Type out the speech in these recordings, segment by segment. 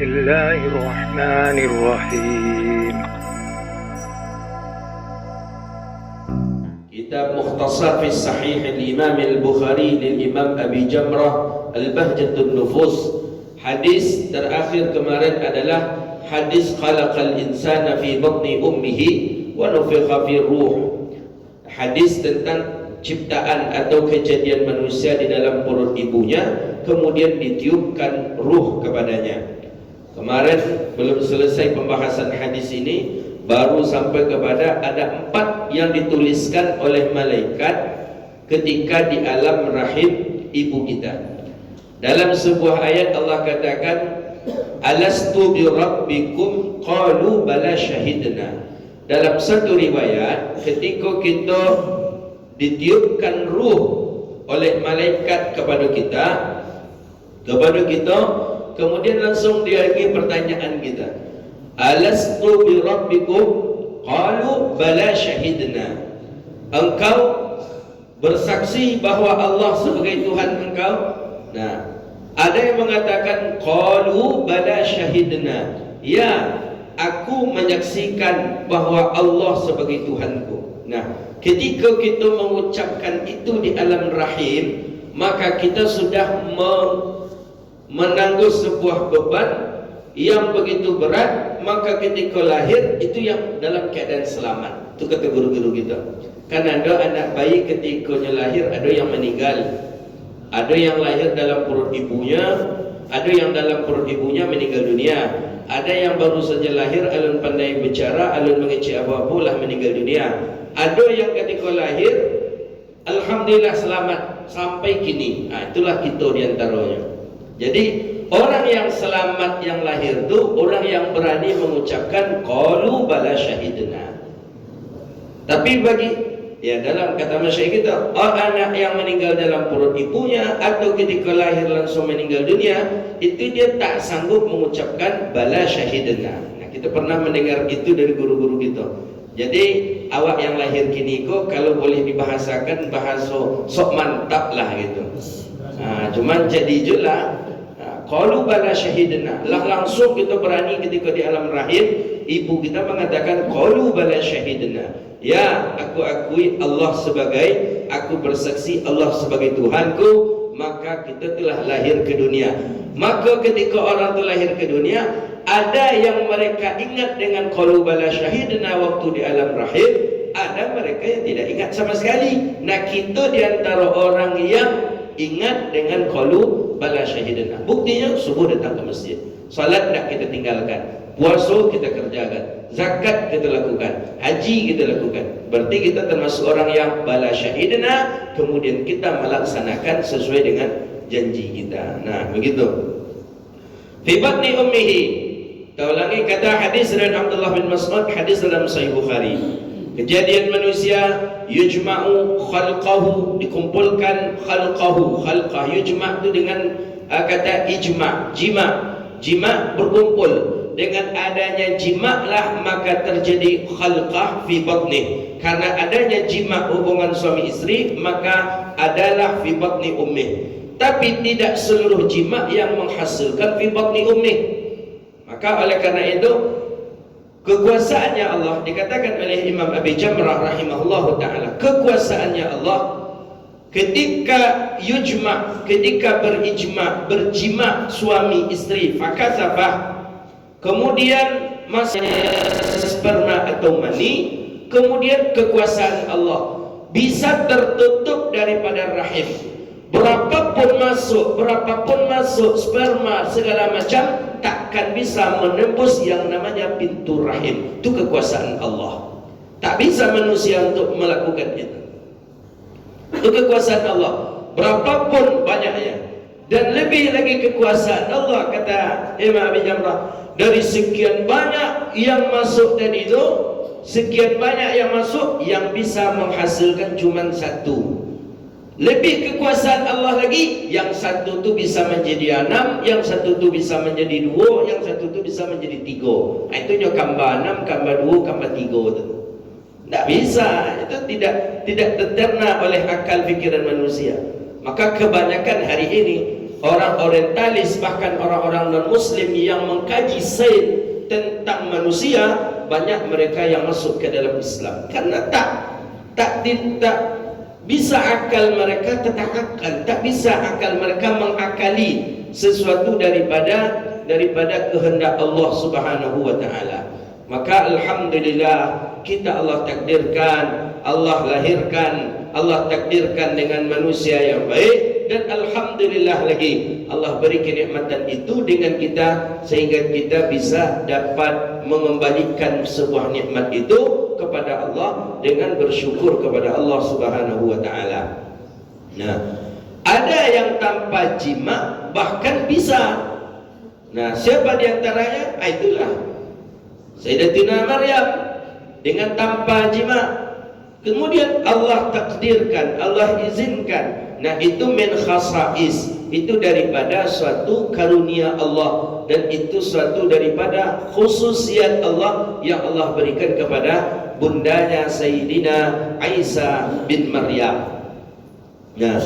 الله الرحمن الرحيم. Kitab Mukhtasar fi Sahih al-Imam al-Bukhari lil-Imam Abi Jamrah Al-Bahjatun Nufus. Hadis terakhir kemarin adalah hadis khalaqal insana fi batni ummihi wa nufikha fi ruh. Hadis tentang ciptaan atau kejadian manusia di dalam perut ibunya, kemudian ditiupkan ruh kepadanya. Kemarin belum selesai pembahasan hadis ini, baru sampai kepada ada 4 yang dituliskan oleh malaikat ketika di alam rahim ibu kita. Dalam sebuah ayat Allah katakan, alastu bi rabbikum qalu bala syahidna. Dalam satu riwayat, ketika kita ditiupkan ruh oleh malaikat kepada kita, kemudian langsung dia lagi pertanyaan kita, alastu bi rabbikum qalu bala syahidna. Engkau bersaksi bahwa Allah sebagai Tuhan engkau? Nah, ada yang mengatakan qalu bala syahidna, ya, aku menyaksikan bahwa Allah sebagai Tuhanku. Nah, ketika kita mengucapkan itu di alam rahim, maka kita sudah menanggung sebuah beban yang begitu berat. Maka ketika lahir itu yang dalam keadaan selamat. Itu kata guru-guru kita. Kan ada anak bayi ketika lahir, ada yang meninggal, ada yang lahir dalam perut ibunya, ada yang dalam perut ibunya meninggal dunia, ada yang baru saja lahir alun pandai bicara, alun mengecek apa-apa lah meninggal dunia, ada yang ketika lahir alhamdulillah selamat sampai kini. Nah, itulah kita diantaranya. Jadi orang yang selamat yang lahir itu orang yang berani mengucapkan qalu bala syahidna. Tapi bagi, ya, dalam kata masyarakat kita, anak yang meninggal dalam perut ibunya atau ketika lahir langsung meninggal dunia, itu dia tak sanggup mengucapkan bala syahidna. Nah, kita pernah mendengar itu dari guru-guru kita. Jadi awak yang lahir kini kok kalau boleh dibahasakan bahasa sok mantap lah gitu. Nah, cuman jadi jelah qalu bala syahidna, lah langsung kita berani ketika di alam rahim ibu kita mengatakan qalu bala syahidna, ya, aku akui Allah sebagai, aku bersaksi Allah sebagai Tuhanku, maka kita telah lahir ke dunia. Maka ketika orang telah lahir ke dunia, ada yang mereka ingat dengan qalu bala syahidna waktu di alam rahim, ada mereka yang tidak ingat sama sekali. Nah, kita di antara orang yang ingat dengan qalu bala syahidna. Buktinya subuh datang ke masjid, salat tidak kita tinggalkan, puasa kita kerjakan, zakat kita lakukan, haji kita lakukan. Berarti kita termasuk orang yang bala syahidna, kemudian kita melaksanakan sesuai dengan janji kita. Nah, begitu. Fi batni ummihi. Kita ulangi kata hadis dari Abdullah bin Mas'ud, hadis dalam Sahih Bukhari. Kejadian manusia yujma'u khalqahu, dikumpulkan khalqahu, khalqah yujma' itu dengan kata ijma', jima' berkumpul. Dengan adanya jima' lah maka terjadi khalqah fi batnih. Karena adanya jima' hubungan suami istri, maka adalah fi batni ummih. Tapi tidak seluruh jima' yang menghasilkan fi batni ummih. Maka oleh karena itu kekuasaannya Allah dikatakan oleh Imam Abi Jamrah rahimahullah ta'ala, kekuasaannya Allah ketika yujma', ketika berjima' suami istri, fakasafah, kemudian masih sperma atau mani, kemudian kekuasaan Allah bisa tertutup daripada rahim. Berapapun masuk sperma segala macam, takkan bisa menembus yang namanya pintu rahim. Itu kekuasaan Allah. Tak bisa manusia untuk melakukan itu. Itu kekuasaan Allah. Berapapun banyaknya. Dan lebih lagi kekuasaan Allah, kata Imam Abi Jamrah, dari sekian banyak yang masuk tadi itu, sekian banyak yang masuk, yang bisa menghasilkan cuma satu. Lebih kekuasaan Allah lagi, yang satu tu bisa menjadi 6, yang satu tu bisa menjadi 2, yang satu tu bisa menjadi 3. Nah, itu kambah 6, kambah 2, kambah 3 tu. Tak bisa, itu tidak tercerna oleh akal fikiran manusia. Maka kebanyakan hari ini orang orientalis, bahkan orang-orang non-muslim yang mengkaji sains tentang manusia, banyak mereka yang masuk ke dalam Islam karena tak bisa akal mereka tetakal, tak bisa akal mereka mengakali sesuatu daripada kehendak Allah Subhanahu wa taala. Maka alhamdulillah kita Allah takdirkan, Allah lahirkan, Allah takdirkan dengan manusia yang baik, dan alhamdulillah lagi Allah beri kenikmatan itu dengan kita sehingga kita bisa dapat mengembalikan sebuah nikmat itu kepada Allah dengan bersyukur kepada Allah Subhanahu wa taala. Nah, ada yang tanpa jima bahkan bisa. Nah, siapa di antaranya? Itulah Sayyidatina Maryam dengan tanpa jima. Kemudian Allah takdirkan, Allah izinkan. Nah, itu min khasais, itu daripada suatu karunia Allah, dan itu suatu daripada khususiat Allah yang Allah berikan kepada bundanya Sayyidina Isa bin Maryam. Nah,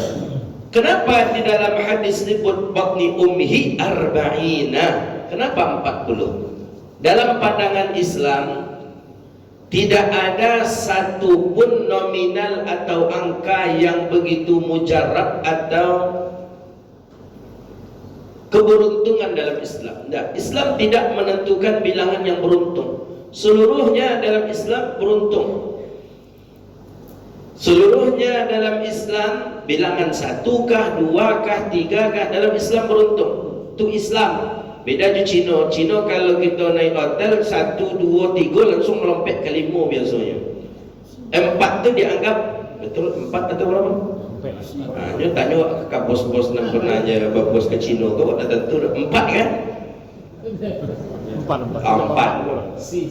kenapa di dalam hadis disebut batni ummihi arba'ina? Kenapa 40? Dalam pandangan Islam tidak ada satu pun nominal atau angka yang begitu mujarab atau keberuntungan dalam Islam. Nah, Islam tidak menentukan bilangan yang beruntung. Seluruhnya dalam Islam beruntung. Seluruhnya dalam Islam bilangan 1-kah, 2-kah, 3-kah, dalam Islam beruntung. Itu Islam. Beda di Cina. Cina kalau kita naik hotel 1, 2, 3 langsung melompet ke 5 biasanya. 4 tu dianggap betul 4 atau berapa? Dia tanya ke bos-bos yang pernah aja bos ke Cina kau dah tentu 4 kan? 4. C.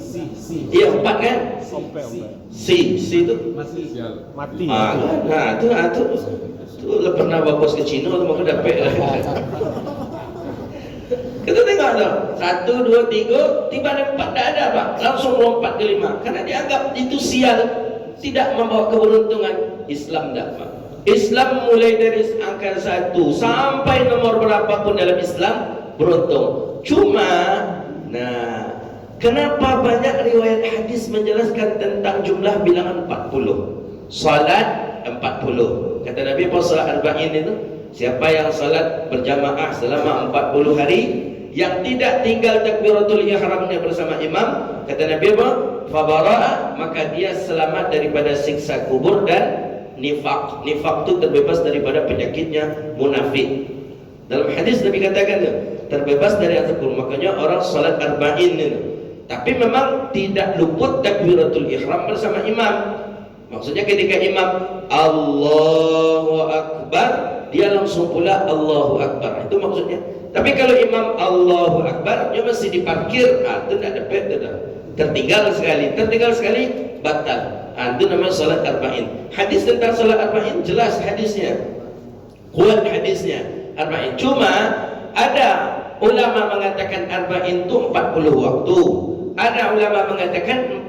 Iya 4 kan? C tu mati. Nah, tu lah pernah bos ke Cina tu maka dapat lah. Kita tengok tu 1, 2, 3 tiba ada 4 dah ada pak, langsung lompat ke 5 karena dianggap itu sial, tidak membawa keberuntungan. Islam tak pak. Islam mulai dari angka 1 sampai nomor berapapun dalam Islam beruntung. Cuma, nah, kenapa banyak riwayat hadis menjelaskan tentang jumlah bilangan 40? Salat 40. Kata Nabi pas salat arba'in itu, siapa yang salat berjamaah selama 40 hari yang tidak tinggal takbiratul ihramnya bersama imam, kata Nabi apa? Fabara'a, maka dia selamat daripada siksa kubur dan nifak. Nifak itu terbebas daripada penyakitnya munafik. Dalam hadis Nabi katakan terbebas dari azab kubur. Makanya orang salat arba'in itu, tapi memang tidak luput takbiratul ihram bersama imam. Maksudnya ketika imam Allahu Akbar, dia langsung pula Allahu Akbar. Itu maksudnya. Tapi kalau imam Allahu Akbar, dia masih diparkir, itu tidak dapat, tertinggal sekali batal. Itu namanya salat arba'in. Hadis tentang salat arba'in jelas hadisnya, kuat hadisnya arba'in. Cuma ada ulama mengatakan arba'in itu 40 waktu. Ada ulama mengatakan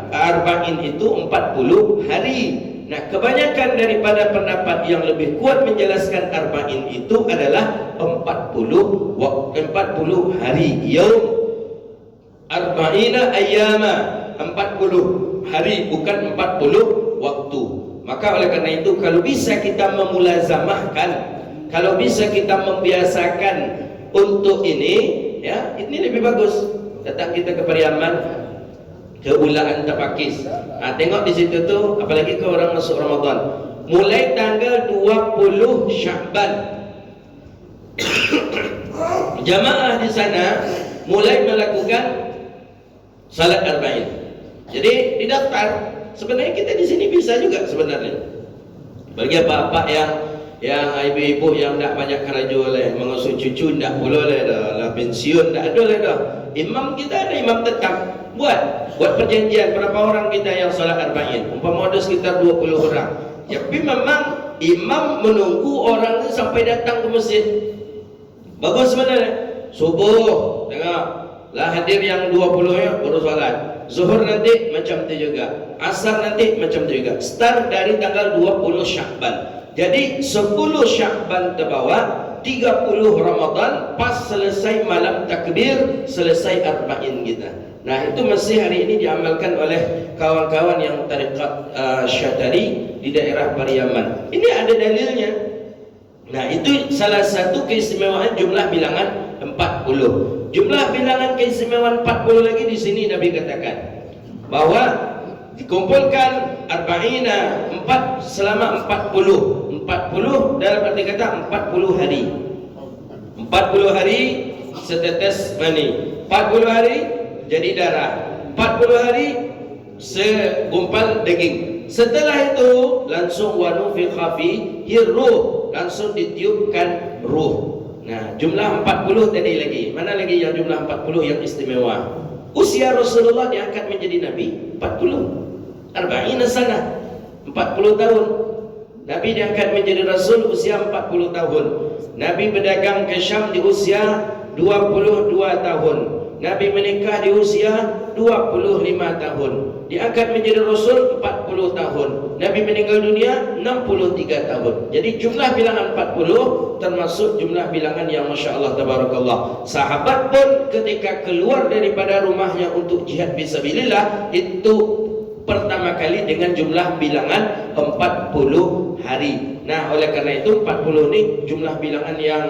arba'in itu 40 hari. Nah, kebanyakan daripada pendapat yang lebih kuat menjelaskan arba'in itu adalah 40 hari. Yaum arba'ina ayyama, 40 hari, bukan 40 waktu. Maka oleh karena itu kalau bisa kita memulazamahkan, kalau bisa kita membiasakan untuk ini, ya, ini lebih bagus. Datang kita ke Pariaman, ke Ulaan Tapakis. Tengok di situ tu, apalagi ke orang masuk Ramadan. Mulai tanggal 20 Sya'ban, jamaah di sana mulai melakukan salat arba'in. Jadi didaftar. Sebenarnya kita di sini bisa juga sebenarnya. Bagi bapak yang ibu-ibu yang tak banyak kerja oleh mengasuh cucu, tak boleh dah pensiun, tak ada dah. Imam kita ada imam tetap. Buat perjanjian berapa orang kita yang salat arba'in. Umpama ada sekitar 20 orang. Tapi memang imam menunggu orang itu sampai datang ke masjid. Bagus sebenarnya. Subuh, tengok lah hadir yang 20 ya baru salat. Zuhur nanti macam tu juga. Asar nanti macam tu juga. Start dari tanggal 20 Sya'ban. Jadi 10 Sya'ban terbawa 30 Ramadan, pas selesai malam takbir, selesai arba'in kita. Nah, itu masih hari ini diamalkan oleh kawan-kawan yang tarekat Syatari di daerah Pariaman. Ini ada dalilnya. Nah, itu salah satu keistimewaan jumlah bilangan 40. Jumlah bilangan keistimewaan 40 lagi di sini Nabi katakan bahwa dikumpulkan arba'ina, 4 selama 40 dalam arti kata 40 hari. 40 hari setetes mani, 40 hari jadi darah, 40 hari segumpal daging. Setelah itu langsung wanufikha fihi ruh, langsung ditiupkan ruh. Nah, jumlah 40 tadi lagi. Mana lagi yang jumlah 40 yang istimewa? Usia Rasulullah diangkat menjadi Nabi 40. Arba'ina sana, 40 tahun. Nabi diangkat menjadi Rasul usia 40 tahun. Nabi berdagang ke Syam di usia 22 tahun. Nabi menikah di usia 25 tahun. Diangkat menjadi Rasul 40 tahun. Nabi meninggal dunia 63 tahun. Jadi jumlah bilangan 40 termasuk jumlah bilangan yang Masya Allah Tabarakallah. Sahabat pun ketika keluar daripada rumahnya untuk jihad fisabilillah, itu pertama kali dengan jumlah bilangan 40 hari. Nah, oleh karena itu 40 ini jumlah bilangan yang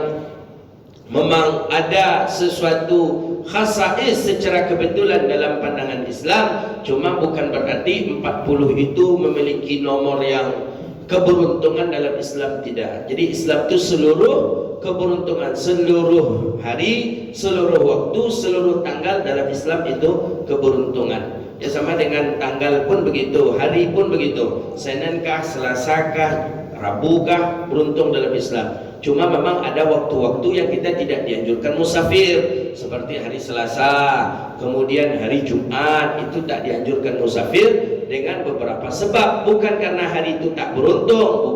memang ada sesuatu khasais secara kebetulan dalam pandangan Islam. Cuma bukan berarti 40 itu memiliki nomor yang keberuntungan dalam Islam, tidak. Jadi Islam itu seluruh keberuntungan, seluruh hari, seluruh waktu, seluruh tanggal dalam Islam itu keberuntungan. Ya, sama dengan tanggal pun begitu, hari pun begitu. Senin-kah, Selasa-kah, Rabu-kah, beruntung dalam Islam. Cuma memang ada waktu-waktu yang kita tidak dianjurkan musafir, seperti hari Selasa, kemudian hari Jumat, itu tak dianjurkan musafir dengan beberapa sebab. Bukan karena hari itu tak beruntung,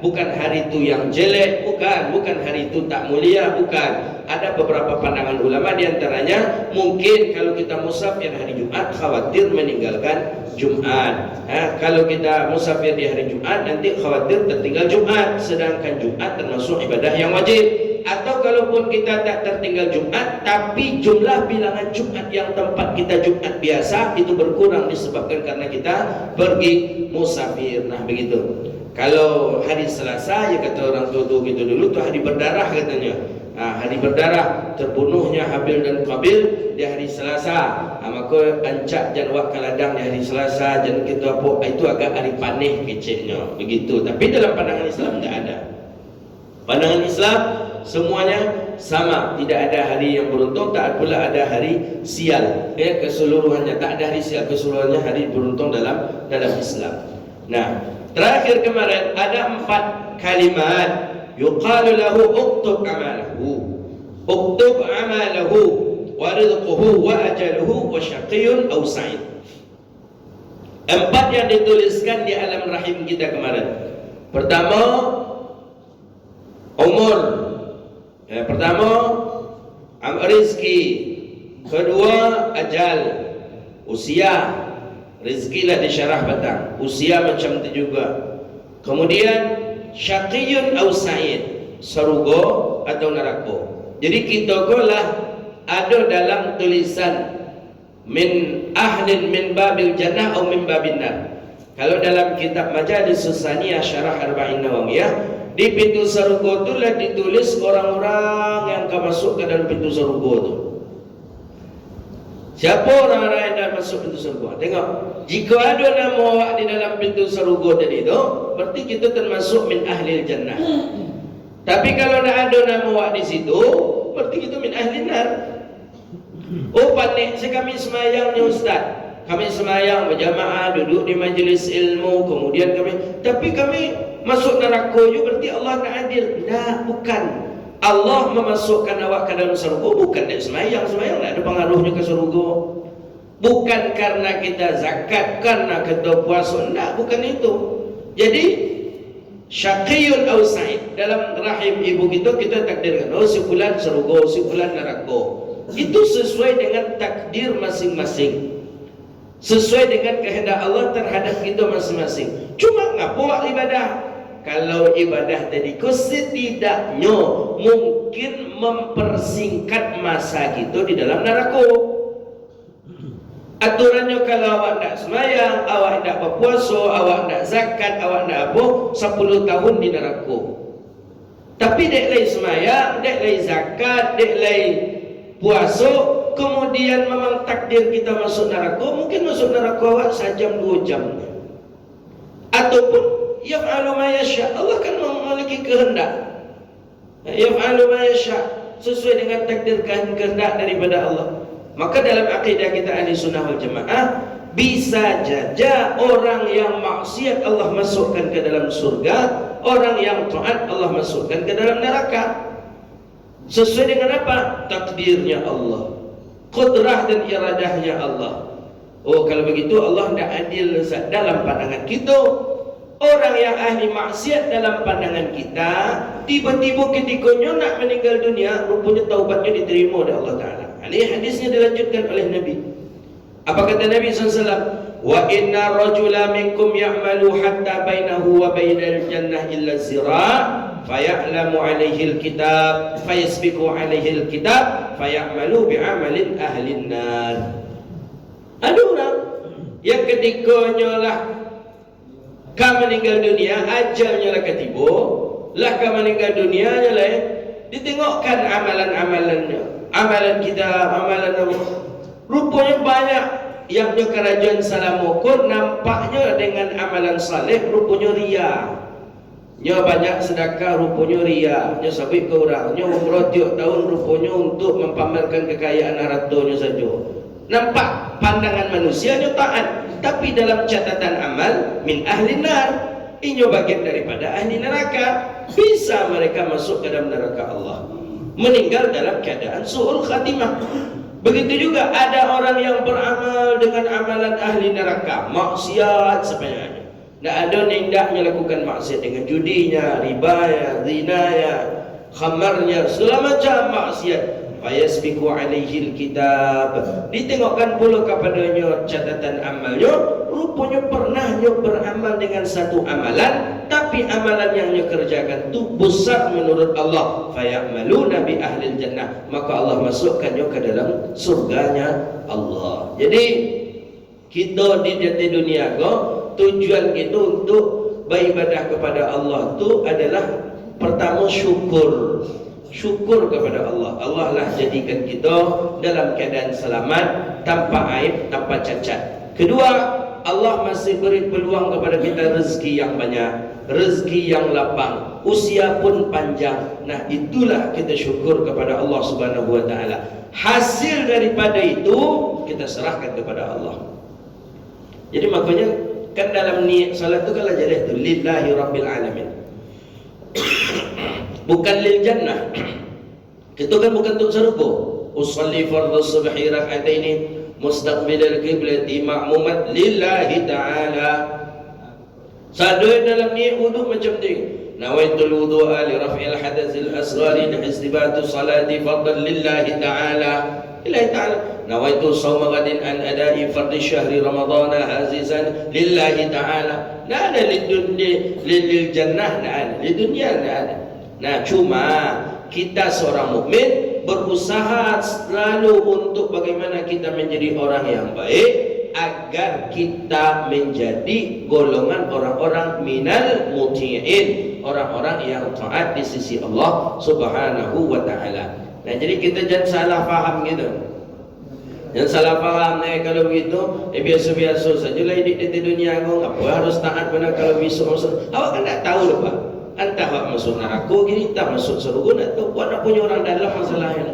bukan hari itu yang jelek, bukan hari itu tak mulia, bukan. Ada beberapa pandangan ulama, diantaranya mungkin kalau kita musafir hari Jumat khawatir meninggalkan Jumat. Kalau kita musafir di hari Jumat nanti khawatir tertinggal Jumat, sedangkan Jumat termasuk ibadah yang wajib. Atau kalaupun kita tak tertinggal Jumat, tapi jumlah bilangan Jumat yang tempat kita Jumat biasa itu berkurang disebabkan karena kita pergi musafir. Nah, begitu. Kalau hari Selasa, ya kata orang tua gitu dulu, tuh hari berdarah katanya. Nah, hari berdarah, terbunuhnya Habil dan Qabil di hari Selasa. Maka ancak dan wak kaladang di hari Selasa, dan kita apa itu agak hari panih kecilnya begitu. Tapi dalam pandangan Islam tidak ada. Pandangan Islam semuanya sama, tidak ada hari yang beruntung, tak pula ada hari sial. Keseluruhannya tak ada hari sial, keseluruhannya hari beruntung dalam Islam. Nah, terakhir kemarin ada 4 kalimat. Yuqalu lahu uktub amalahu wa rizquhu wa ajaluhu wa syaqiyyun aw sa'id. 4 yang dituliskan di alam rahim kita kemarin. Pertama, umur. Pertama, rizki. Kedua, ajal, usia. Rizkilah disyarah batang, usia macam itu juga. Kemudian syaqiyun aw sa'id, surga atau neraka. Jadi kita golah ada dalam tulisan min ahlin min babil jannah atau min babin nar. Kalau dalam kitab Majalis Susaniyah Syarah Arba'in Nawawiyah, di pintu surga itu lah ditulis orang-orang yang akan masuk ke dalam pintu surga itu. Siapa orang-orang yang dah masuk pintu surga? Tengok, jika ada nama awak di dalam pintu surga tadi itu, berarti kita termasuk min ahlil jannah. Tapi kalau tak ada nama awak di situ, berarti kita min ahlin nar. Oh, panik kami semayangnya Ustaz. Kami semayang berjamaah, duduk di majlis ilmu, kemudian tapi kami masuk neraka juga, berarti Allah tak adil. Nah, bukan. Allah memasukkan awak ke dalam surga bukan dari semayang tak ada pengaruhnya ke surga. Bukan karena kita zakat, karena kita puasa, tak, bukan itu. Jadi syaqiyun aw sa'id, dalam rahim ibu kita takdirkan, oh si fulan surga, si fulan neraka. Itu sesuai dengan takdir masing-masing, sesuai dengan kehendak Allah terhadap kita masing-masing. Cuma ngapa ibadah? kalau ibadah tadi ku setidaknya mungkin mempersingkat masa kita di dalam neraka. Aturannya kalau awak tak semayang, awak tak berpuasa, awak tak zakat, awak tak apa, 10 tahun di neraka. Tapi dek lay semayang, dek lay zakat, dek lay puasa, kemudian memang takdir kita masuk neraka, mungkin masuk neraka awak sejam 2 jam. Ataupun yaf'alu ma yasha, Allah kan memiliki kehendak. Yaf'alu ma yasha, sesuai dengan takdir kehendak daripada Allah. Maka dalam akidah kita ahli sunnah wal jamaah, bisa saja orang yang maksiat Allah masukkan ke dalam surga, orang yang taat Allah masukkan ke dalam neraka. Sesuai dengan apa? Takdirnya Allah, qudrah dan iradahnya Allah. Oh, kalau begitu Allah tidak adil dalam pandangan kita. Orang yang ahli maksiat dalam pandangan kita, tiba-tiba ketikanya nak meninggal dunia, rupanya taubatnya diterima oleh Allah Ta'ala. Ini hadisnya dilanjutkan oleh Nabi. Apa kata Nabi SAW? Wa inna rajula minkum ya'malu hatta bainahu wa bainal jannah illa zira' faya'lamu alaihi alkitab fayasbiqu alaihi alkitab faya'malu bi'amalin ahlin nar. Ada orang yang ketikanya lah kamu meninggal dunia, ajalnya lah ketiba, lah kamu meninggal dunia lah ditengokkan amalan-amalannya, amalan kita, amalan apa. Rupanya banyak yang di kerajaan Salamokor nampaknya dengan amalan saleh, rupanya ria. Nya banyak sedekah, rupanya ria. Nya sabit ke orang, nya umrah tiap tahun, rupanya untuk mempamerkan kekayaan hartanya saja. Nampak pandangan manusianya taat, tapi dalam catatan amal min ahli nar, inyo bagian daripada ahli neraka. Bisa mereka masuk ke dalam neraka Allah, meninggal dalam keadaan su'ul khatimah. Begitu juga ada orang yang beramal dengan amalan ahli neraka, maksiat sebenarnya. Tidak ada nindak melakukan maksiat dengan judinya, ribanya, zinanya, khamarnya, segala macam maksiat. Fayasbiqu alaihi alkitab, ditengokkan pula kepadanya catatan amalnya, rupanya pernahnya beramal dengan satu amalan, tapi amalan yang dia kerjakan itu besar menurut Allah. Faya'maluna bi ahlil jannah, maka Allah masukkannya ke dalam surganya Allah. Jadi kita di dunia ko, tujuan kita untuk beribadah kepada Allah itu adalah pertama syukur. Syukur kepada Allah. Allah lah jadikan kita dalam keadaan selamat, tanpa aib, tanpa cacat. Kedua, Allah masih beri peluang kepada kita rezeki yang banyak, rezeki yang lapang, usia pun panjang. Nah, itulah kita syukur kepada Allah Subhanahu wa taala. Hasil daripada itu kita serahkan kepada Allah. Jadi makanya kan dalam niat salat itu kalau jadi itu lillahi rabbil alamin. Bukan lil jannah. Kita kan bukan untuk surga. Usalli fardhu subhi rak'ataini mustaqbilal qiblati ma'mumat lillahi ta'ala. Sadoi dalam niat wudu macam ni. Nawaitul wudu'a li raf'il hadathil asghari li istibatu salati fardhan lillahi ta'ala. Lillahi ta'ala. Nawaitu sawma ghadin an ada'i fardhi syahri ramadhana azizan lillahi ta'ala. Nah ada lil jannah, nah ada di dunia, nah ada. Nah, cuma kita seorang mukmin berusaha selalu untuk bagaimana kita menjadi orang yang baik, agar kita menjadi golongan orang-orang minal muti'in, orang-orang yang taat di sisi Allah Subhanahu wa taala. Nah, jadi kita jangan salah faham gitu. Jangan salah faham kalau begitu, biasa-biasa sajalah hidup di dunia kau, apa harus taat benar kalau besok masuk. Awak kan tak tahu lupa. Entah awak masuk neraka gini, entah masuk surga, nak tahu nak punya orang dalam masalahnya.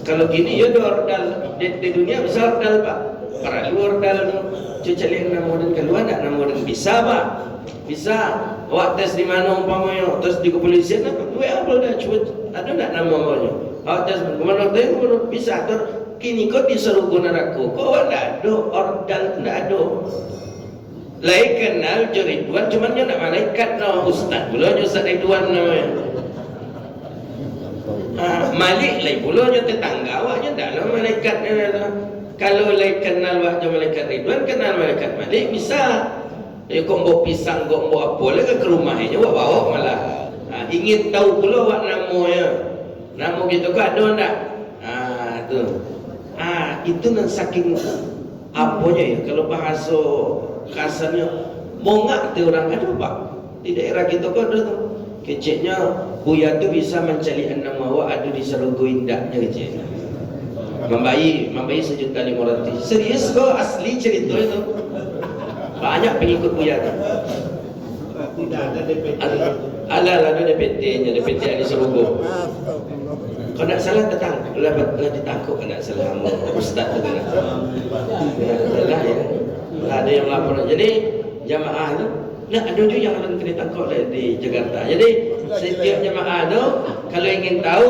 Kalau gini ya ordal di dunia bisa ordal Pak. Para luar ordal tu, cucalik nama dan keluar nak nama dan bisa Pak. Bisa. Awak tes di mana umpamanya? Tes di kepolisian apa? Dua apa dah cuba ada nak nama namanya? Awak tes ke mana tu? Bisa. Kini kau di surga neraka. Kau ada ordal tak ada. Lai kenal je Ridwan, cuma dia nak malaikat nama ustaz pula je Ustaz Ridwan namanya. Malik lai pula je tetangga awaknya tak nama malaikat dia. Kalau lai kenal awak je malaikat Ridwan, kenal malaikat Malik bisa. Dia kau bawa pisang, kau bawa apa lagi ke rumahnya, bawa malah. Ingin tahu pula awak namanya. Nama gitu kan ada tak? Tu. Itu nan saking apanya ya, kalau bahasa kasarnya bongak tu orang ada pak. Di daerah kita kau ada tu. Keceknya Buya tu bisa mencari nama awak ada di Serogo indahnya kecek. Membayi 1.500.000. Serius kau asli cerita itu. Banyak pengikut Buya tu. Tidak ada DPT. Ada DPT-nya, DPT di Serogo. Kalau tak salah lah ditangkap kalau tak salah ustaz tu kan. Adalah ya. Ada yang lapor. Jadi jamaah tu ada juga yang akan kena tangkap di Jakarta. Jadi setiap jamaah tu kalau ingin tahu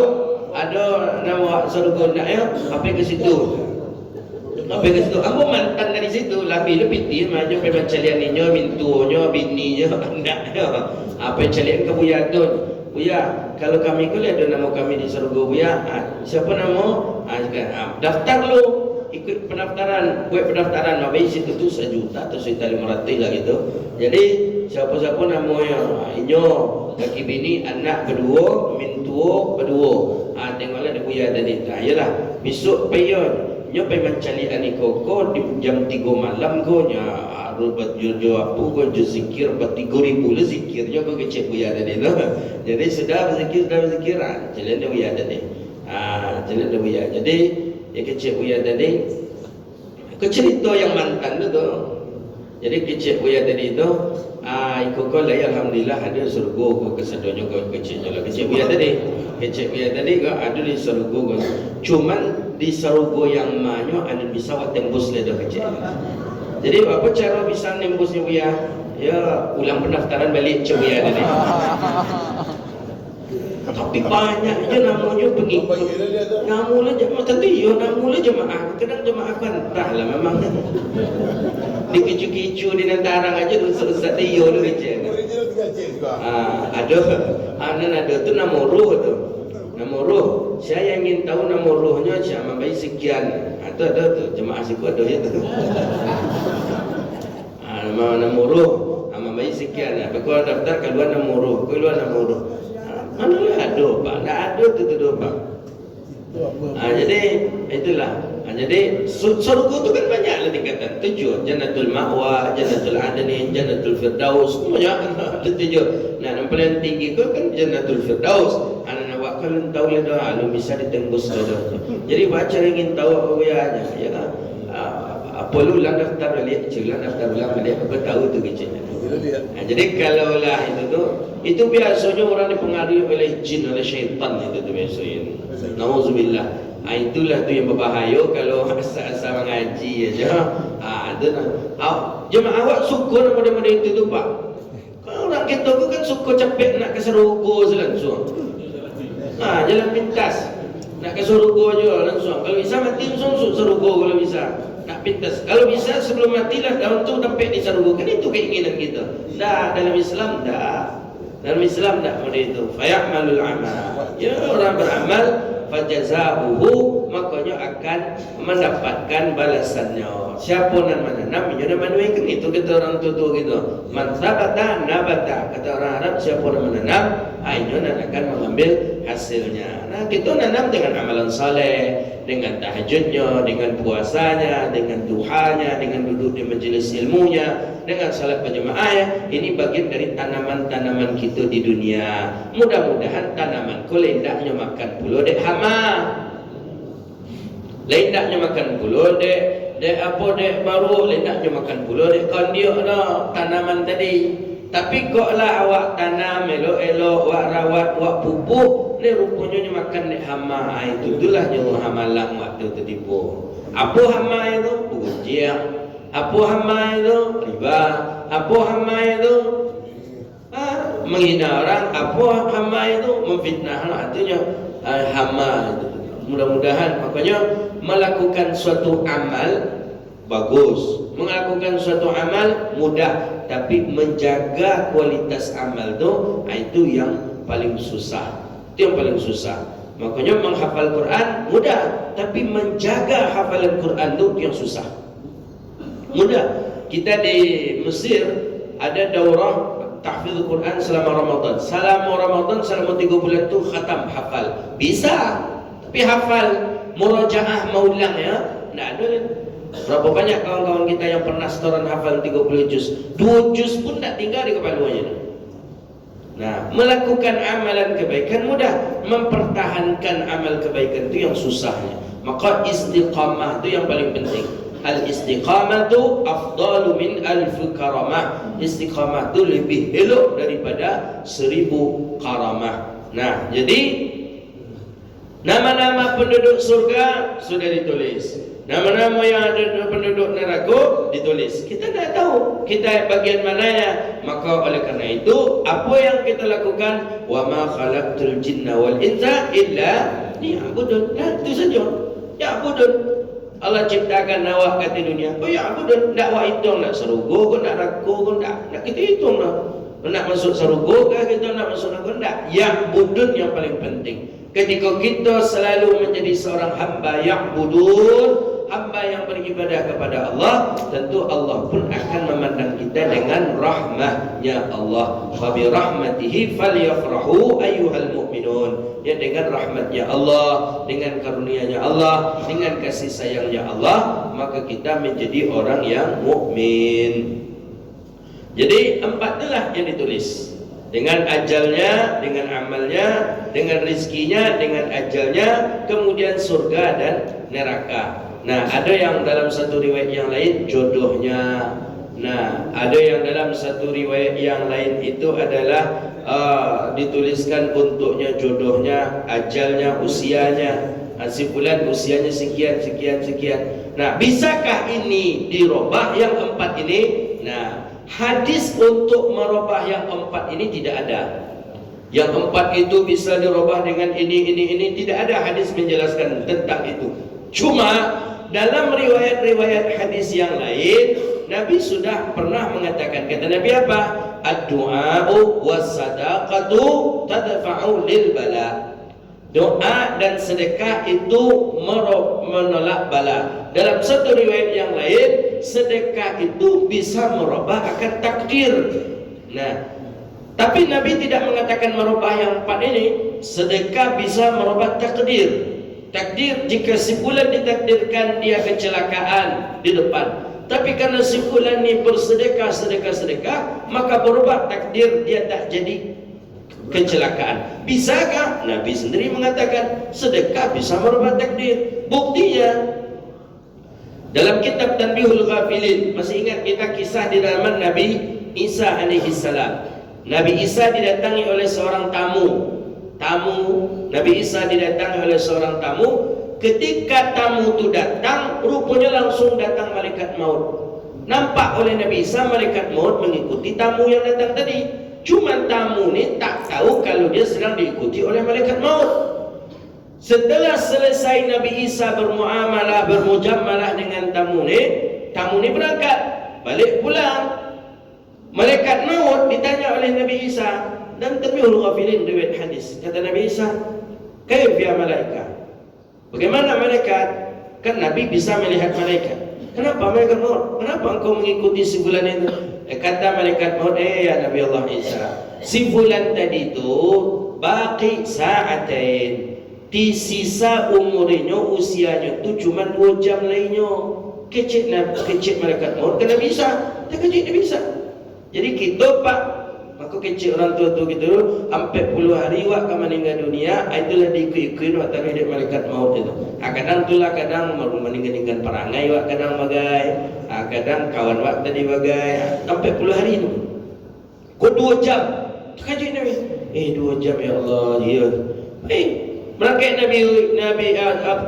ada nama Serogo naknya, apa ke situ. Aku mantan dari situ, lebih piti maju pergi calianinnya, mintunya, bininya, anaknya. Apa calian ke Buya tu? Buya, kalau kami kuliah ada nama kami di Serogo Buya. Siapa nama? Daftar lu, ikut pendaftaran, buat pendaftaran. Mabay situ tu 1 juta atau 1.500.000 lah gitu. Jadi siapa-siapa namanya, inyo, laki bini, anak berdua, mintu berdua. Tengoklah ada Buya tadi. Yalah, besok payon. Nyo pay mencari ani koko di jam 3 malam ko nya rubat jojo apa ko zikir 3.000 le zikirnya ko kecek Buya tadi tu. Jadi sudah berzikir jalan dia Buya tadi. Jalan dia Buya. Jadi ya kecek Buya tadi. Ko cerita yang mantan tu. Jadi kecek Buya tadi tu koko lah alhamdulillah ada Serogo ko kesadonyo ko keceknya lah kecek Buya tadi. Kecek Buya tadi ko ada di Serogo ko. Cuman di Serogo yang manyo ada bisa awak tembus le dah kecek. Jadi apa cara bisa nembusnya Buya? Ya ulang pendaftaran balik cik Buya tadi. Tapi banyak je namanya pengikut. Namanya jemaah tadi yo namanya jemaah. Kadang jemaah kan entahlah memang. Di kicu-kicu di Nantarang aja ustaz Tio tu kecek. Ada tu nama roh tu. Nama roh. Saya ingin tahu nama rohnya siapa bayi sekian. Ada tu jemaah siku ada ya tu. Nama roh nama bayi sekian. Apa kau daftar keluar nama roh, keluar nama roh. Mana ada pak? Tak ada tu pak. Jadi itulah. Jadi surga tu kan banyaklah tingkatan. 7 Jannatul Ma'wa, Jannatul Adnin, Jannatul Firdaus. Banyak ada 7. Nah, yang paling tinggi tu kan Jannatul Firdaus. Anak awak kalau tahu le dah, lu bisa ditembus dah. Jadi baca ingin tahu apa aja, ya kan? Apa lu lah daftar balik, celah daftar ulang balik apa tahu tu kecil. Jadi kalau lah itu biasanya orang dipengaruhi oleh jin, oleh syaitan itu tu biasanya. Nauzubillah. Itulah tu yang berbahaya kalau asal-asal mengaji aja. Jemaah awak suka nama-nama itu tu pak. Kalau orang kita tu kan suka capek nak ke Serogo langsung. Jalan pintas nak ke Serogo aja langsung. Kalau bisa mati langsung Serogo kalau bisa. Nak pintas. Kalau bisa sebelum matilah daun tu sampai di Serogo. Kan itu keinginan kita. Dalam Islam dah. Dalam Islam dah macam itu. Faya'malul amal. Ya orang beramal fajazabuhu makanya akan mendapatkan balasannya. Siapa nan menanam dia menuaikan itu kata orang tua gitu. Man sabata nabata kata orang Arab siapa nan menanam itu nan akan mengambil hasilnya. Nah kita nanam dengan amalan saleh, dengan tahajudnya, dengan puasanya, dengan duhanya, dengan duduk di majelis ilmunya, dengan salat berjemaah. Ini bagian dari tanaman-tanaman kita di dunia. Mudah-mudahan tanaman ko lendaknya makan pulo dek hama. Lendaknya makan pulo dek baru lendaknya makan pulo dek kondiok dah tanaman tadi. Tapi kok lah awak tanam elok-elok, awak rawat, awak pupuk, ni rupanya makan dek hama. Itulah nyawa hamalang waktu tertipu. Apa hama itu? Pujian. Apa hama itu? Riba. Apa hama itu? Menghina orang. Apa hama itu? Memfitnah. Artinya hama itu. Mudah-mudahan makanya melakukan suatu amal bagus, melakukan suatu amal mudah, tapi menjaga kualitas amal itu yang paling susah. Itu yang paling susah. Makanya menghafal Quran mudah, tapi menjaga hafalan Quran itu yang susah. Mudah. Kita di Mesir ada daurah tahfidz Quran selama Ramadan. Selama 3 bulan tu khatam, hafal. Bisa. Tapi hafal, murajaah, mau ulang ya, tidak ada. Berapa banyak kawan-kawan kita yang pernah setoran hafal 30 juz, 2 juz pun tak tinggal di kepalanya. Nah, melakukan amalan kebaikan mudah, mempertahankan amal kebaikan itu yang susahnya. Maka istiqamah itu yang paling penting. Al-istiqamatu afdalu min alf karamah. Istiqamah itu lebih elok daripada 1000 karamah. Nah, jadi nama-nama penduduk surga sudah ditulis. Nama-nama yang ada penduduk neraka ditulis. Kita tidak tahu kita bagian mananya. Maka oleh kerana itu, apa yang kita lakukan? Wa ma khalaqtul jinna wal insa illa liya'budun. Nah, itu saja. Ya'budun. Allah ciptakan awak kat dunia. Oh ya'budun. Tak awak hitung nak serugo ke nak neraka ke tak. Nak kita hitung lah. Nak masuk serugo ke kita nak masuk neraka tak. Ya'budun yang paling penting. Ketika kita selalu menjadi seorang hamba ya'budun, hamba yang beribadah kepada Allah, tentu Allah pun akan memandang kita dengan rahmahnya Allah. Wa bi rahmatihi falyafrahu ayyuhal mu'minun. Ya, dengan rahmatnya Allah, dengan karunia-Nya Allah, dengan kasih sayangnya Allah, maka kita menjadi orang yang mukmin. Jadi 4 itulah yang ditulis. Dengan ajalnya, dengan amalnya, dengan rizkinya, dengan ajalnya, kemudian surga dan neraka. Nah, ada yang dalam satu riwayat yang lain jodohnya. Nah, ada yang dalam satu riwayat yang lain itu adalah dituliskan untuknya jodohnya, ajalnya, usianya. Si fulan usianya sekian, sekian, sekian. Nah, bisakah ini dirubah yang 4 ini? Nah, hadis untuk merubah yang 4 ini tidak ada. Yang 4 itu bisa dirubah dengan ini tidak ada hadis menjelaskan tentang itu. Cuma dalam riwayat-riwayat hadis yang lain, Nabi sudah pernah mengatakan, kata Nabi apa? Ad-du'a'u was-sadaqatu tadfa'u lil bala. Doa dan sedekah itu menolak bala. Dalam satu riwayat yang lain, sedekah itu bisa merubah akan takdir. Nah, tapi Nabi tidak mengatakan merubah yang 4 ini. Sedekah bisa merubah takdir. Takdir, jika si fulan ditakdirkan dia kecelakaan di depan, tapi karena si fulan ni bersedekah, maka berubah takdir, dia tak jadi kecelakaan. Bisakah? Nabi sendiri mengatakan sedekah bisa merubah takdir. Buktinya dalam kitab Tanbihul Ghafilin, masih ingat kita kisah di zaman Nabi Isa alaihi salam. Nabi Isa didatangi oleh seorang tamu. Nabi Isa didatangi oleh seorang tamu. Ketika tamu itu datang, rupanya langsung datang malaikat maut. Nampak oleh Nabi Isa malaikat maut mengikuti tamu yang datang tadi. Cuma tamu ni tak tahu kalau dia sedang diikuti oleh malaikat maut. Setelah selesai Nabi Isa bermujamalah dengan tamu ni berangkat balik pulang. Malaikat maut ditanya oleh Nabi Isa. Dan Tanbihul Ghafilin riwayat hadis, kata Nabi Isa, "Kayfa ya malaikat?" Bagaimana malaikat? Kan Nabi bisa melihat malaikat. Kenapa malaikat maut? Kenapa engkau mengikuti si fulan itu? Kata malaikat maut, ya Nabi Allah Isa, si fulan tadi itu baqi sa'atain. Di sisa umurnya, usianya itu cuma 2 jam lainnya. Kecil malaikat maut ke Nabi Isa. Tak kecil Nabi Isa. Jadi kita Pak, maka kecil orang tua tu gitu, sampai puluh hari wak meninggal dunia, itulah diikut-ikut wak taruh hidup malaikat maut itu. Kadang itulah kadang meninggal perangai wak kadang bagai, kadang kawan wak tadi bagai, sampai puluh hari itu. Kau 2 jam, terkejut Nabi. 2 jam ya Allah, ya. Berangkat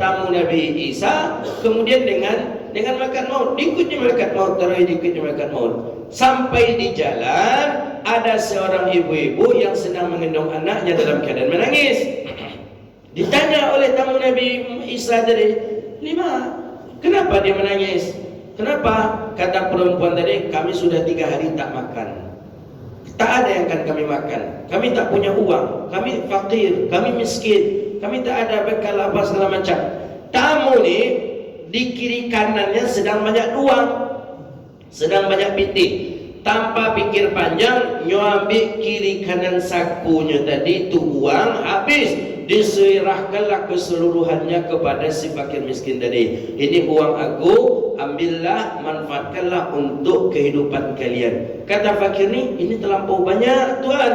tamu Nabi Isa, kemudian dengan malaikat maut, diikutnya malaikat maut, taruh diikutnya malaikat maut. Sampai di jalan, ada seorang ibu-ibu yang sedang menggendong anaknya dalam keadaan menangis. Ditanya oleh tamu Nabi Isa tadi, "Lima, kenapa dia menangis? Kenapa?" Kata perempuan tadi, "Kami sudah 3 hari tak makan. Tak ada yang akan kami makan. Kami tak punya uang. Kami fakir, kami miskin. Kami tak ada bekal apa segala macam." Tamu ni di kiri kanannya sedang banyak uang, sedang banyak pitik. tanpa pikir panjang, nyo ambil kiri kanan sakunya tadi tu uang habis, diserahkanlah keseluruhannya kepada si fakir miskin tadi. Ini uang aku, ambillah, manfaatkanlah untuk kehidupan kalian. Kata fakir ni, ini terlampau banyak Tuhan.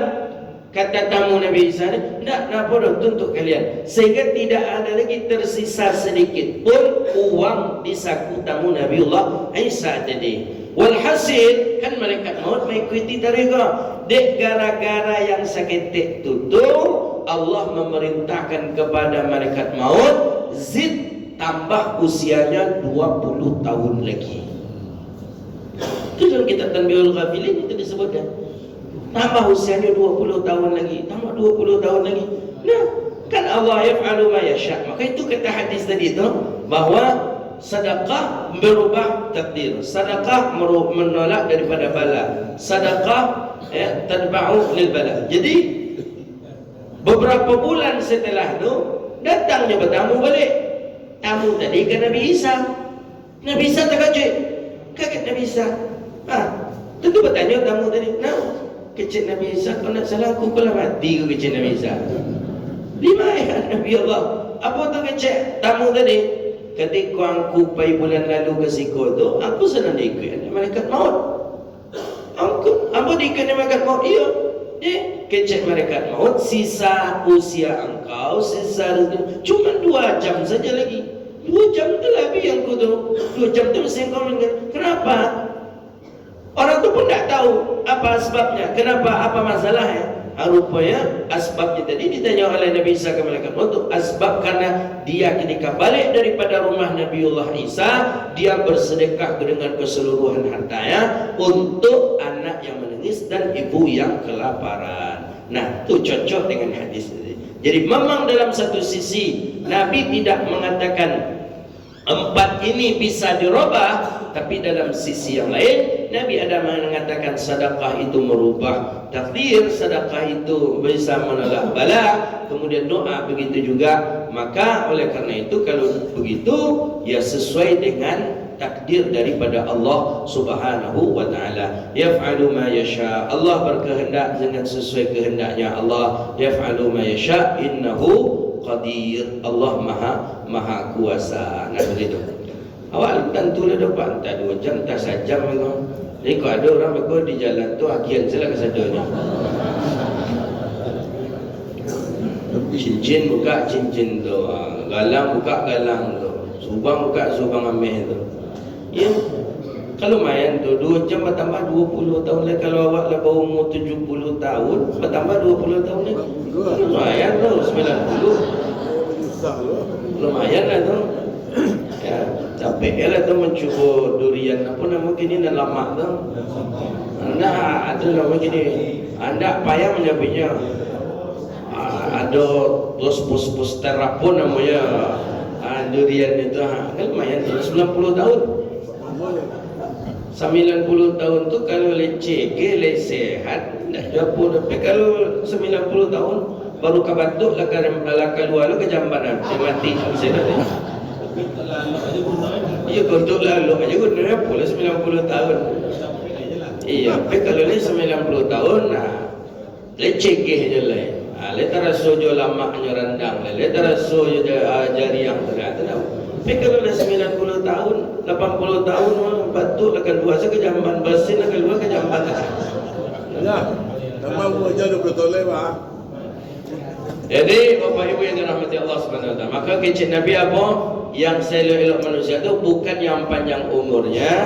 Kata tamu Nabi Isa ni, nak apa untuk kalian, sehingga tidak ada lagi tersisa sedikit pun uang di saku tamu Nabiullah Isa tadi. Walhasil kan malaikat maut mengikuti tariqah. Dek gara-gara yang sakit tutup, Allah memerintahkan kepada malaikat maut, zid, tambah usianya 20 tahun lagi. Itu dalam kitab Tanbihul Ghafilin itu disebutkan. Tambah usianya 20 tahun lagi, tambah 20 tahun lagi. Nah, kan Allah yaf'alu ma yasha'. Maka itu kata hadis tadi itu, bahwa sedekah merubah takdir, sedekah menolak daripada bala, sedekah tadba'u lil bala. Jadi beberapa bulan setelah itu datangnya bertamu balik. Tamu tadi ke Nabi Isa. Nabi Isa terkejut. Kaget Nabi Isa. Tentu bertanya tamu tadi, "Nah, kecil Nabi Isa, kau nak salah aku lah mati ke kecil Nabi Isa?" "Di mana Nabi Allah?" "Apa tu kecil tamu tadi?" "Ketika aku pergi bulan lalu ke Siko tu, aku sedang diikut malaikat maut." "Apa diikut malaikat maut?" "Iya." Kecil malaikat maut, sisa usia engkau, sisa cuma 2 jam saja lagi. 2 jam tu lah yang ku tu. 2 jam tu mesti engkau meninggal. Kenapa? Orang tu pun tak tahu apa sebabnya. Kenapa? Apa masalahnya? Rupanya asbabnya tadi ditanya oleh Nabi Isa ke malaikat maut, asbab karena dia ketika balik daripada rumah Nabiullah Isa, dia bersedekah dengan keseluruhan hartanya untuk anak yang menangis dan ibu yang kelaparan. Nah, itu cocok dengan hadis ini. Jadi memang dalam satu sisi Nabi tidak mengatakan 4 ini bisa dirubah, tapi dalam sisi yang lain Nabi ada mengatakan sedekah itu merubah takdir, sedekah itu bisa menolak bala, kemudian doa begitu juga. Maka oleh karena itu kalau begitu ya sesuai dengan takdir daripada Allah Subhanahu wa taala. Yaf'alu ma yasha. Allah berkehendak dengan sesuai kehendaknya Allah. Yaf'alu ma yasha innahu qadir. Allah maha kuasa. Nah begitu. Awak tentu dah dapat entah 2 jam, entah 1 jam memang. Jadi kalau ada orang berkata di jalan tu akhirnya salah kesadanya. Cincin buka cincin tu, galang buka galang tu, subang buka subang ameh tu. Ya, kalau main tu 2 jam bertambah 20 tahun lagi. Kalau awak lah baru umur 70 tahun, bertambah 20 tahun lagi. Lumayan tu 90. Lumayan lah tu. Ya, capek lah tu mencuba durian apa nama gini dan lama tu. Anda ada nama gini. Anda payah menyabitnya. Ada pus terapun namanya. Durian itu kan lumayan 90 tahun. 90 tahun tu kalau leceh ke sehat dah apa. Tapi kalau 90 tahun baru kebatuk lah keluar lu ke jambanan dia mati saya dah. Iya untuk lalu aja guna pula 90 tahun. Iya, tapi kalau ni 90 tahun nah leceh ke je lah. Letak rasa jo lamaknya rendang lah. Letak rasa jo jari yang terat tahu. Tapi kalau dah 90 tahun, 80 tahun batuk akan keluar ke jamban, bersin akan keluar ke jamban. Ya. Tambah umur jauh 20 tahun lebar. Jadi Bapak Ibu yang dirahmati Allah Subhanahu wa taala, maka kecil Nabi apa? Yang selok-elok manusia itu bukan yang panjang umurnya,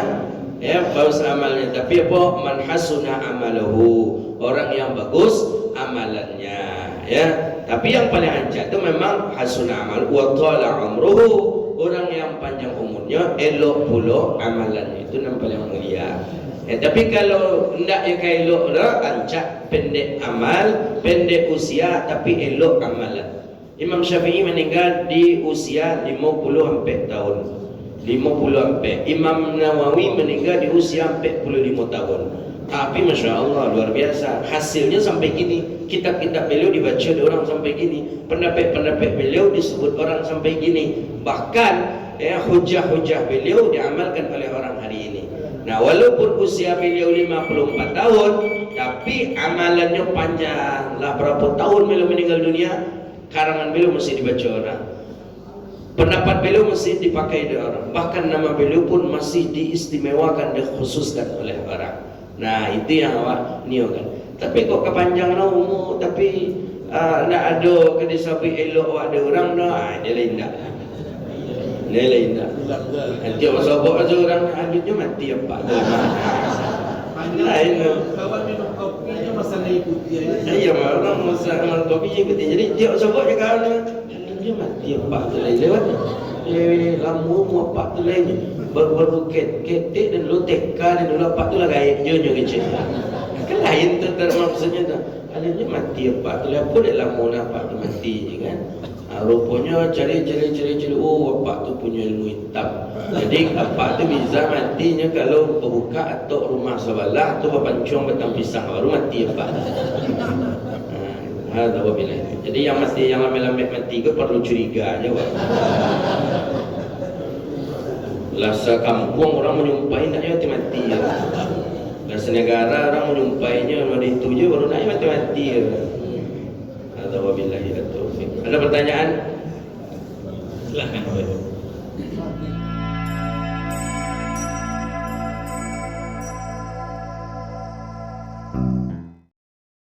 ya, bagus amalnya, tapi apa? Man hasuna amaluhu, orang yang bagus amalannya, ya. Tapi yang paling anjat itu memang hasuna amal wa thala umruhu, orang yang panjang umurnya elok pula amalannya, itu yang paling mulia. Ya, tapi kalau hendak ya kaya elok dah, ancak pendek amal, pendek usia tapi elok amalan. Imam Syafi'i meninggal di usia 50 tahun. 50 Imam Nawawi meninggal di usia 45 tahun. Tapi Masya Allah luar biasa. Hasilnya sampai gini. Kitab-kitab beliau dibaca oleh orang sampai gini. Pendapat-pendapat beliau disebut orang sampai gini. Bahkan hujah-hujah beliau diamalkan oleh orang hari ini. Nah, walaupun usia beliau 54 tahun, tapi amalannya panjang. Lah berapa tahun beliau meninggal dunia, karangan beliau masih dibaca orang. Pendapat beliau masih dipakai oleh orang. Bahkan nama beliau pun masih diistimewakan, dikhususkan oleh orang. Nah, itu yang awak niokan. Tapi kok kepanjangan umur, tapi nak ada ke disabi elok awak ada orang dah, dia lain dah. Dia lain dah. Nanti awak sobok aja orang lanjutnya mati apa? Lain. Kawan minum kopinya masalah ikuti aja. Iya, orang masalah kopi ikuti. Jadi dia sobok je kawan dia mati apa tu lain lewat. Lamu apa tu lain. Berbuket ketik dan lu teka dan lu apa tu lah gaya je kecil. Kan lain tu maksudnya tu. Alihnya mati apa tu lah pun dia lamu apa tu mati je kan. Rupanya cari oh apa tu punya ilmu hitam. Jadi apa tu bisa matinya kalau berbuka atau rumah sebelah tu berpancung batang pisang baru mati apa. Ada apa bila itu. Jadi yang mati yang lambat mati ke perlu curiga aja. Lah sekampung orang menyumpai nak mati ya. Lah senegara orang menyumpainya pada itu je baru nak mati ya. Ada apa bila itu. Ada pertanyaan? Silakan.